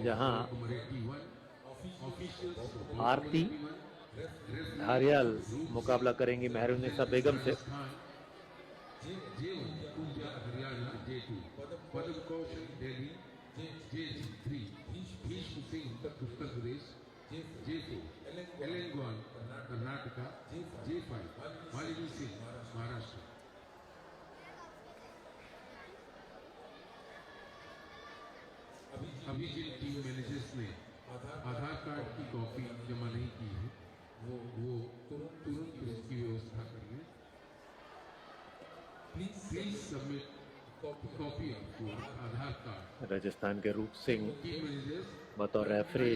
जहां आरती धारियाल मुकाबला करेंगी मेहरुन्निसा बेगम से। हरियाणा J2, पदम कौशल Delhi J3, Bhishma Singh Uttar Pradesh J4, एलेंगवान Karnataka J5, Malini Singh Maharashtra. अभी जिन टीम मैनेजर्स ने आधार कार्ड की कॉपी जमा नहीं की है वो तुरंत इसकी व्यवस्था करें। Please submit copy of Aadhaar card. Rajasthan के रूप सिंह बतौर रेफरी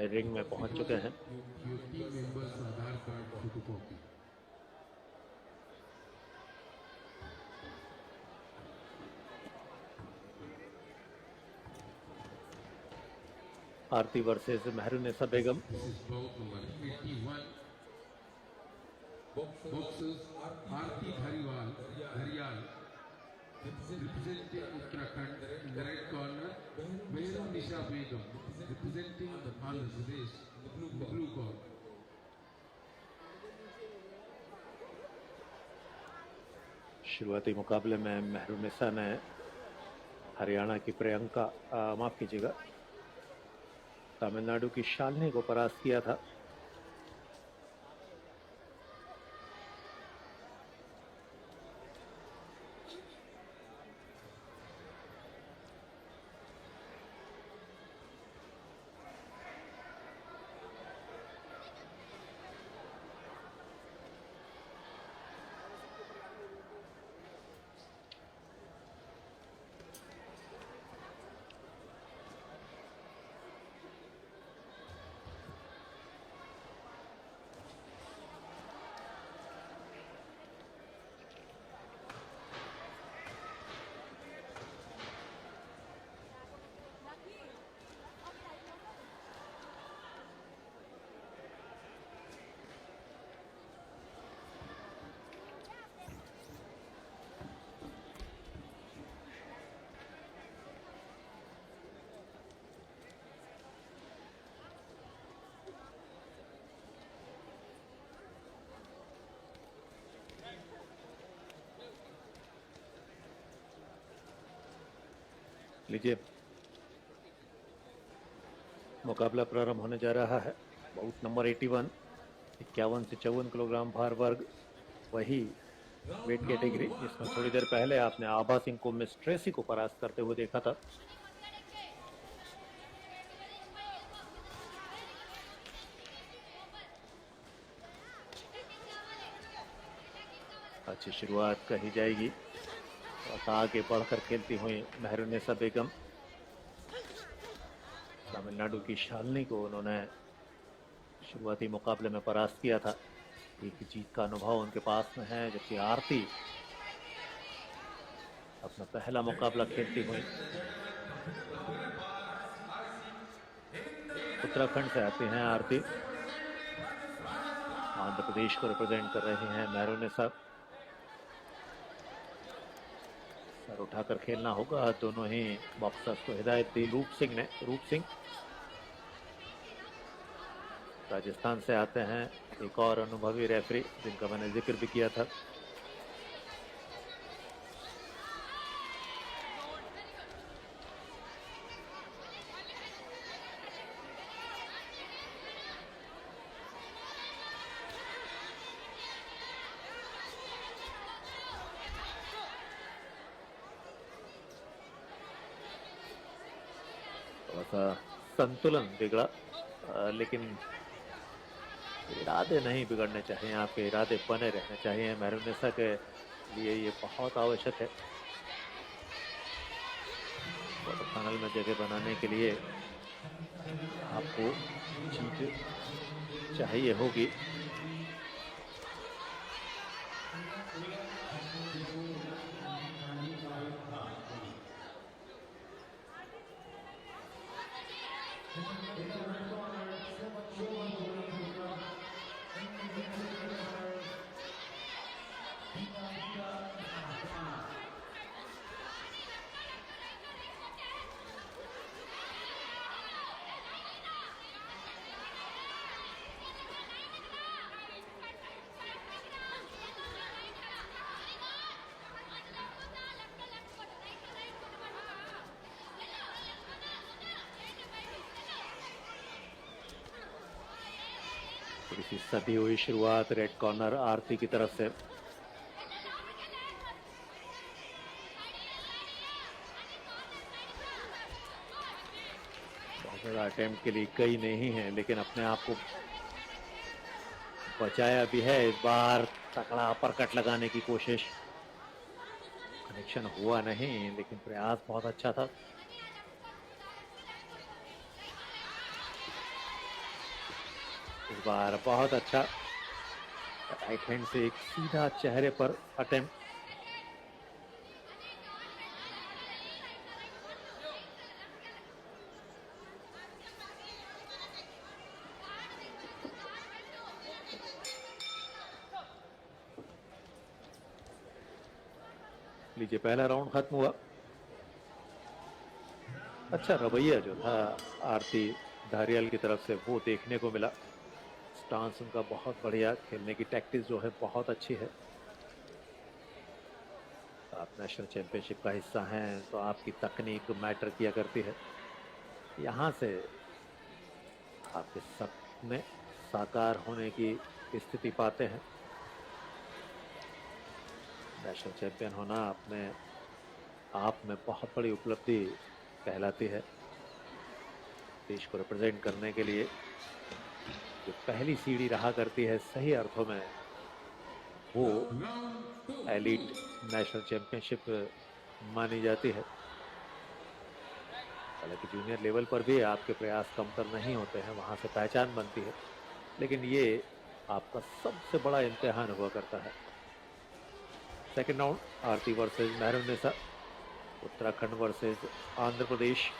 रिंग में पहुंच चुके हैं। Team members Aadhaar card photocopy. Aarti versus Mehrunnisa Begum. Aarti Dhariwal Hariyal representing Uttarakhand in the red corner, Mehrunnisa Begum representing Andhra Pradesh in the blue corner. शुरुआती मुकाबले में मेहरुन्निसा ने हरियाणा की प्रियंका माफ कीजिएगा तमिलनाडु की शालिनी को परास्त किया था। लीजिए मुकाबला प्रारंभ होने जा रहा है। बाउट नंबर 81, 51 से 54 किलोग्राम भार वर्ग, वही वेट कैटेगरी जिसमें थोड़ी देर पहले आपने आभा सिंह को मिस ट्रेसी को परास्त करते हुए देखा था। अच्छी शुरुआत कही जाएगी और आगे बढ़कर खेलती हुई मेहरुन्निसा बेगम। तमिलनाडु की शालिनी को उन्होंने शुरुआती मुकाबले में परास्त किया था। एक जीत का अनुभव उनके पास में है, जबकि आरती अपना पहला मुकाबला खेलती हुई उत्तराखंड से आती हैं। आरती आंध्र प्रदेश को रिप्रेजेंट कर रही हैं। मेहरुन्निसा सर उठाकर खेलना होगा। दोनों ही बॉक्सर्स को हिदायत दी रूप सिंह ने। रूप सिंह राजस्थान से आते हैं, एक और अनुभवी रेफरी जिनका मैंने जिक्र भी किया था। थोड़ा सा संतुलन बिगड़ा, लेकिन इरादे नहीं बिगड़ने चाहिए। आपके इरादे बने रहने चाहिए। मेहरुन्निसा के लिए ये बहुत आवश्यक है। क्वार्टर फाइनल में जगह बनाने के लिए आपको जीत चाहिए होगी। थोड़ी सी सधी हुई शुरुआत रेड कॉर्नर आरती की तरफ से। बहुत ज्यादा अटेम्प्ट के लिए कई नहीं है, लेकिन अपने आप को बचाया भी है। इस बार तकड़ा अपरकट लगाने की कोशिश, कनेक्शन हुआ नहीं, लेकिन प्रयास बहुत अच्छा था। इस बार बहुत अच्छा राइट हैंड से एक सीधा चेहरे पर अटेम्प्ट। लीजिए, पहला राउंड खत्म हुआ। अच्छा रवैया जो था आरती धारियाल की तरफ से वो देखने को मिला। स्टांस उनका बहुत बढ़िया, खेलने की टैक्टिस जो है बहुत अच्छी है। आप नेशनल चैंपियनशिप का हिस्सा हैं तो आपकी तकनीक मैटर किया करती है। यहाँ से आपके सपने साकार होने की स्थिति पाते हैं। नेशनल चैंपियन होना अपने आप में बहुत बड़ी उपलब्धि कहलाती है। देश को रिप्रेजेंट करने के लिए जो पहली सीढ़ी रहा करती है, सही अर्थों में वो एलीट नेशनल चैंपियनशिप मानी जाती है। हालांकि जूनियर लेवल पर भी आपके प्रयास कमतर नहीं होते हैं, वहां से पहचान बनती है, लेकिन ये आपका सबसे बड़ा इम्तिहान हुआ करता है। सेकंड राउंड आरती वर्सेस मेहरुन्निसा, उत्तराखंड वर्सेस आंध्र प्रदेश।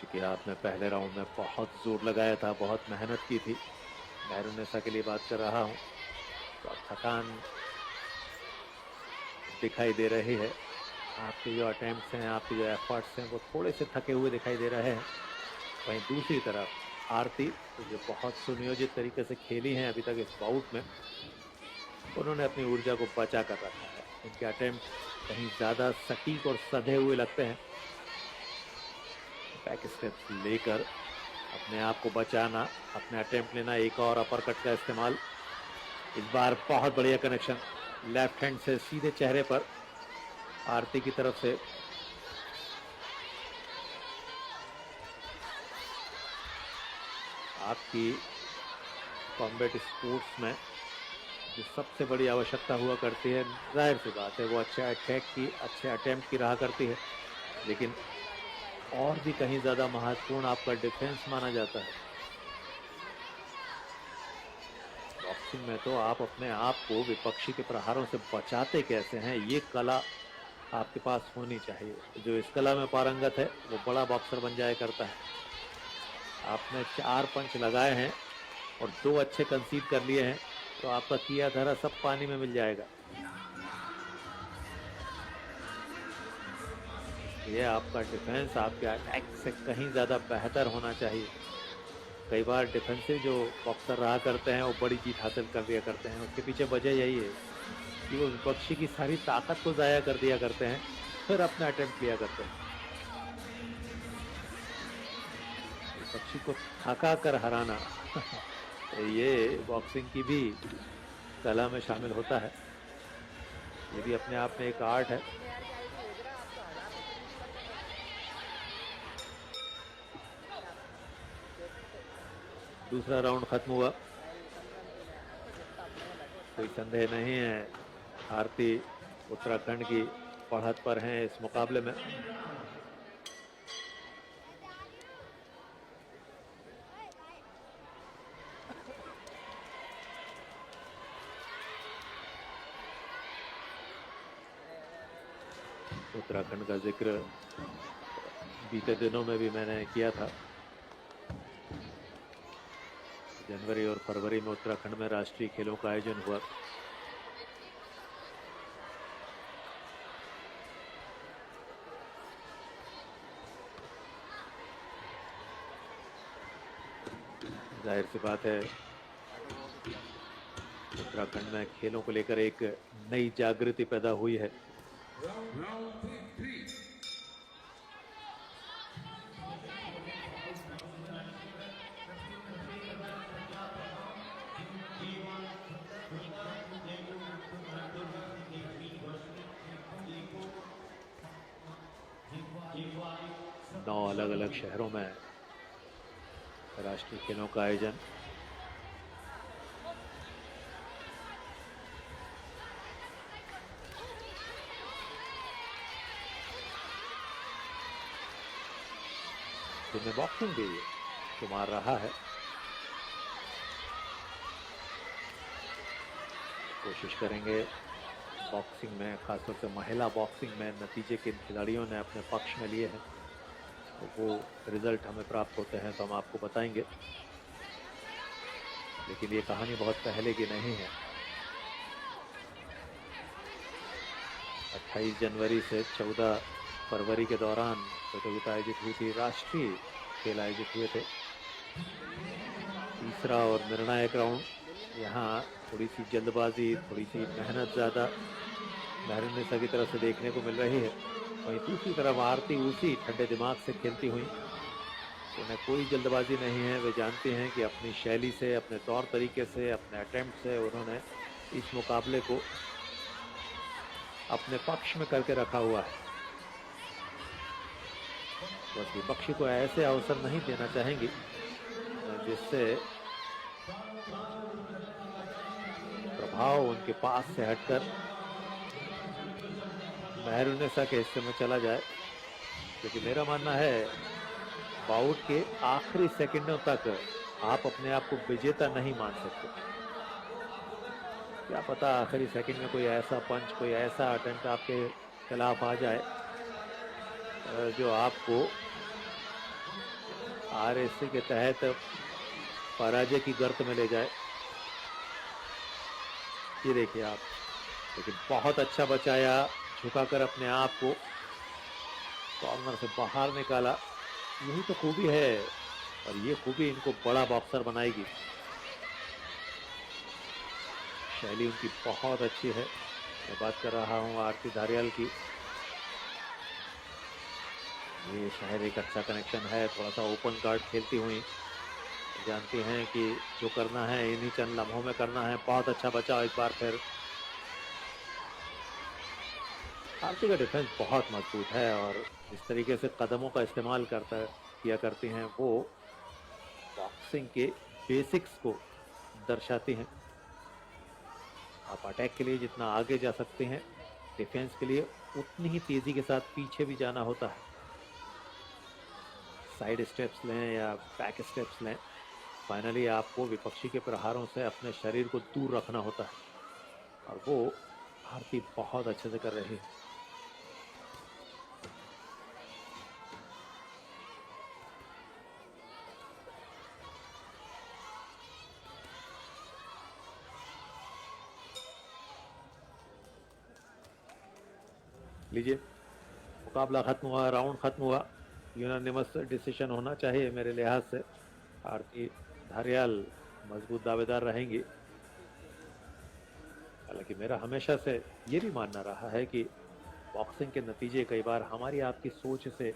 कि आपने पहले राउंड में बहुत जोर लगाया था, बहुत मेहनत की थी। मेहरुन्निसा के लिए बात कर रहा हूं, तो अब थकान दिखाई दे रही है। आपके जो अटेम्प्ट्स हैं, आपके जो एफर्ट्स हैं, वो थोड़े से थके हुए दिखाई दे रहे हैं। वहीं दूसरी तरफ आरती जो बहुत सुनियोजित तरीके से खेली हैं अभी तक इस बाउट में, उन्होंने अपनी ऊर्जा को बचा कर रखा है। उनके अटेम्प्ट कहीं ज़्यादा सटीक और सधे हुए लगते हैं। बैक स्टेप्स लेकर अपने आप को बचाना, अपने अटेम्प्ट लेना, एक और अपरकट का इस्तेमाल। इस बार बहुत बढ़िया कनेक्शन लेफ्ट हैंड से सीधे चेहरे पर आरती की तरफ से। आपकी कॉम्बैट स्पोर्ट्स में जो सबसे बड़ी आवश्यकता हुआ करती है, जाहिर सी बात है, वो अच्छे अटैक की, अच्छे अटेम्प्ट की रहा करती है, लेकिन और भी कहीं ज़्यादा महत्वपूर्ण आपका डिफेंस माना जाता है। बॉक्सिंग में तो आप अपने आप को विपक्षी के प्रहारों से बचाते कैसे हैं, ये कला आपके पास होनी चाहिए। जो इस कला में पारंगत है वो बड़ा बॉक्सर बन जाया करता है। आपने 4 पंच लगाए हैं और 2 अच्छे कंसीड कर लिए हैं, तो आपका किया धरा सब पानी में मिल जाएगा। ये आपका डिफेंस आपके अटैक से कहीं ज़्यादा बेहतर होना चाहिए। कई बार डिफेंसिव जो बॉक्सर रहा करते हैं वो बड़ी जीत हासिल कर दिया करते हैं। उसके पीछे वजह यही है कि वो विपक्षी की सारी ताकत को ज़ाया कर दिया करते हैं, फिर अपना अटेम्प्ट लिया करते हैं। विपक्षी को थका कर हराना तो ये बॉक्सिंग की भी कला में शामिल होता है। ये भी अपने आप में एक आर्ट है। दूसरा राउंड खत्म हुआ। कोई संदेह नहीं है, आरती उत्तराखंड की बढ़त पर हैं इस मुकाबले में। उत्तराखंड का जिक्र बीते दिनों में भी मैंने किया था। जनवरी और फरवरी में उत्तराखंड में राष्ट्रीय खेलों का आयोजन हुआ। जाहिर सी बात है, उत्तराखंड में खेलों को लेकर एक नई जागृति पैदा हुई है। Round three. 9 अलग अलग शहरों में राष्ट्रीय खेलों का आयोजन। जिनमें बॉक्सिंग भी शुमार रहा है। कोशिश करेंगे बॉक्सिंग में, खासतौर से महिला बॉक्सिंग में नतीजे किन खिलाड़ियों ने अपने पक्ष में लिए हैं, तो वो रिजल्ट हमें प्राप्त होते हैं तो हम आपको बताएंगे। लेकिन ये कहानी बहुत पहले की नहीं है। 28 जनवरी से 14 फरवरी के दौरान प्रतियोगिता आयोजित हुई थी, राष्ट्रीय खेल आयोजित हुए थे। तीसरा और निर्णायक राउंड। यहाँ थोड़ी सी जल्दबाजी, थोड़ी सी मेहनत ज़्यादा महरुन्निसा की तरफ से देखने को मिल रही है। वहीं दूसरी तरफ आरती उसी ठंडे दिमाग से खेलती हुई, उन्हें कोई जल्दबाजी नहीं है। वे जानती हैं कि अपनी शैली से, अपने तौर तरीके से, अपने अटेम्प्ट से उन्होंने इस मुकाबले को अपने पक्ष में करके रखा हुआ है। बस विपक्षी को ऐसे अवसर नहीं देना चाहेंगी जिससे प्रभाव उनके पास से हटकर महरुन्निसा के हिस्से में चला जाए। क्योंकि मेरा मानना है, बाउट के आखिरी सेकंडों तक आप अपने आप को विजेता नहीं मान सकते। क्या पता आखिरी सेकंड में कोई ऐसा पंच, कोई ऐसा अटेम्प्ट आपके खिलाफ आ जाए जो आपको RSC के तहत पराजय की गर्त में ले जाए। ये देखिए आप, लेकिन बहुत अच्छा बचाया, झुकाकर अपने आप को कॉर्नर से बाहर निकाला। यही तो खूबी है, और ये खूबी इनको बड़ा बॉक्सर बनाएगी। शैली उनकी बहुत अच्छी है। मैं बात कर रहा हूँ आरती धारियाल की। ये शायद एक अच्छा कनेक्शन है। थोड़ा सा ओपन गार्ड खेलती हुई, जानती हैं कि जो करना है इन्हीं चंद लम्हों में करना है। बहुत अच्छा बचाव एक बार फिर। आरती का डिफेंस बहुत मजबूत है और इस तरीके से कदमों का इस्तेमाल किया करती हैं, वो बॉक्सिंग के बेसिक्स को दर्शाती हैं। आप अटैक के लिए जितना आगे जा सकते हैं, डिफेंस के लिए उतनी ही तेजी के साथ पीछे भी जाना होता है। साइड स्टेप्स लें या बैक स्टेप्स लें, फाइनली आपको विपक्षी के प्रहारों से अपने शरीर को दूर रखना होता है, और वो आरती बहुत अच्छे से कर रही है। लीजिए, मुकाबला खत्म हुआ, राउंड खत्म हुआ। यूनानिमस डिसीजन होना चाहिए मेरे लिहाज से। आरती धारियाल मजबूत दावेदार रहेंगी। हालांकि मेरा हमेशा से ये भी मानना रहा है कि बॉक्सिंग के नतीजे कई बार हमारी आपकी सोच से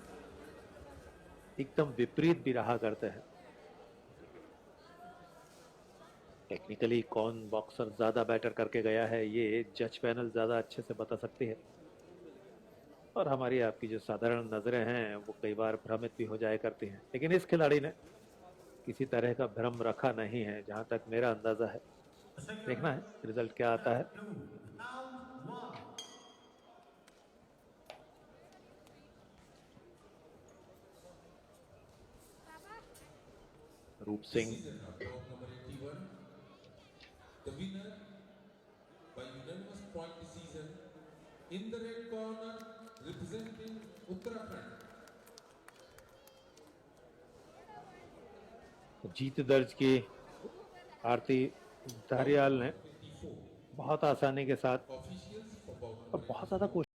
एकदम विपरीत भी रहा करते हैं। टेक्निकली कौन बॉक्सर ज्यादा बेटर करके गया है, ये जज पैनल ज्यादा अच्छे से बता सकती है। और हमारी आपकी जो साधारण नजरें हैं वो कई बार भ्रमित भी हो जाया करती हैं। लेकिन इस खिलाड़ी ने किसी तरह का भ्रम रखा नहीं है, जहां तक मेरा अंदाजा है। देखना है रिजल्ट क्या आता है। रूप Singh Round number 81. The winner by unanimous point decision in the red corner representing Uttarakhand. जीत दर्ज की आरती धारियाल ने बहुत आसानी के साथ Officials for Bob और बहुत ज्यादा कोशिश